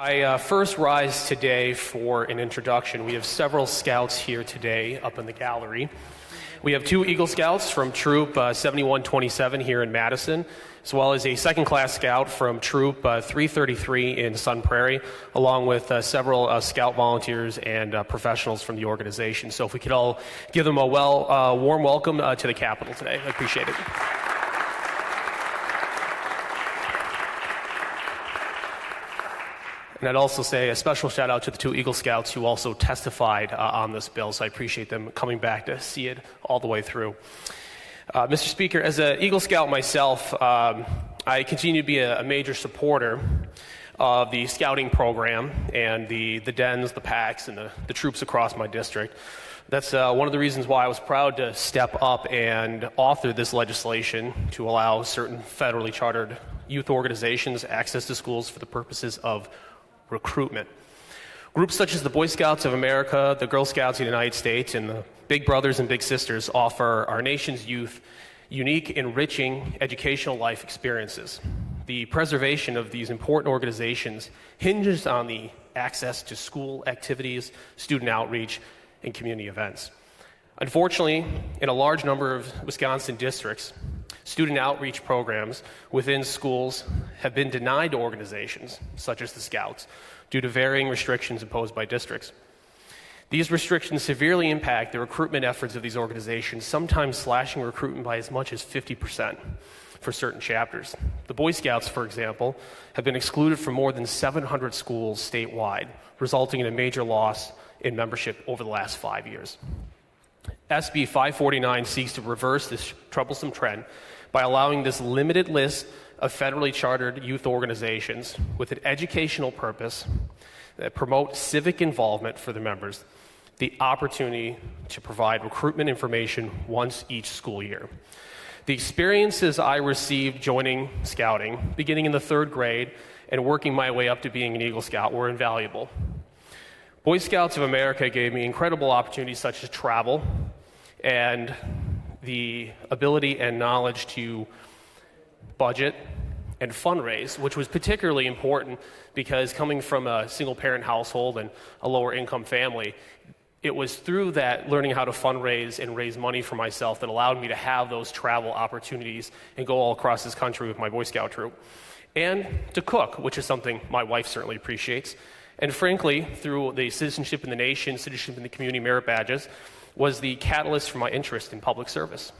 I first rise today for an introduction. We have several scouts here today up in the gallery. We have two Eagle Scouts from Troop 7127 here in Madison, as well as a second-class scout from Troop 333 in Sun Prairie, along with several scout volunteers and professionals from the organization. So if we could all give them a warm welcome to the Capitol today. I appreciate it. And I'd also say a special shout out to the two Eagle Scouts who also testified on this bill, so I appreciate them coming back to see it all the way through. Mr. Speaker, as an Eagle Scout myself, I continue to be a major supporter of the scouting program and the dens, the packs, and the troops across my district. That's one of the reasons why I was proud to step up and author this legislation to allow certain federally chartered youth organizations access to schools for the purposes of recruitment. Groups such as the Boy Scouts of America, the Girl Scouts of the United States, and the Big Brothers and Big Sisters offer our nation's youth unique, enriching educational life experiences. The preservation of these important organizations hinges on the access to school activities, student outreach, and community events. Unfortunately, in a large number of Wisconsin districts, student outreach programs within schools have been denied to organizations such as the Scouts due to varying restrictions imposed by districts. These restrictions severely impact the recruitment efforts of these organizations, sometimes slashing recruitment by as much as 50% for certain chapters. The Boy Scouts, for example, have been excluded from more than 700 schools statewide, resulting in a major loss in membership over the last 5 years. SB 549 seeks to reverse this troublesome trend by allowing this limited list of federally chartered youth organizations with an educational purpose that promote civic involvement for their members the opportunity to provide recruitment information once each school year. The experiences I received joining scouting, beginning in the 3rd grade and working my way up to being an Eagle Scout, were invaluable. Boy Scouts of America gave me incredible opportunities such as travel and the ability and knowledge to budget and fundraise, which was particularly important because coming from a single-parent household and a lower-income family, it was through that learning how to fundraise and raise money for myself that allowed me to have those travel opportunities and go all across this country with my Boy Scout troop. And to cook, which is something my wife certainly appreciates. And frankly, through the Citizenship in the Nation, Citizenship in the Community merit badges, was the catalyst for my interest in public service.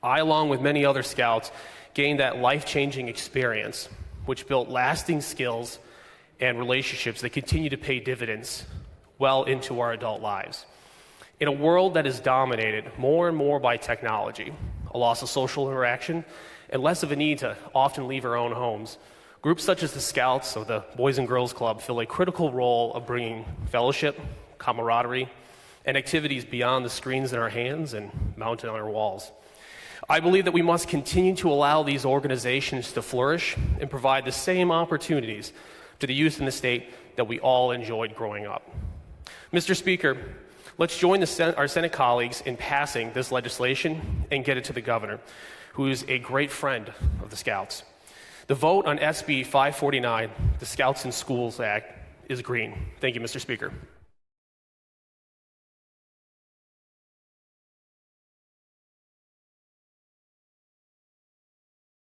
I, along with many other scouts, gained that life-changing experience, which built lasting skills and relationships that continue to pay dividends well into our adult lives. In a world that is dominated more and more by technology, a loss of social interaction, and less of a need to often leave our own homes, groups such as the Scouts or the Boys and Girls Club fill a critical role of bringing fellowship, camaraderie, and activities beyond the screens in our hands and mounted on our walls. I believe that we must continue to allow these organizations to flourish and provide the same opportunities to the youth in the state that we all enjoyed growing up. Mr. Speaker, let's join our Senate colleagues in passing this legislation and get it to the governor, who is a great friend of the Scouts. The vote on SB 549, the Scouts in Schools Act, is green. Thank you, Mr. Speaker.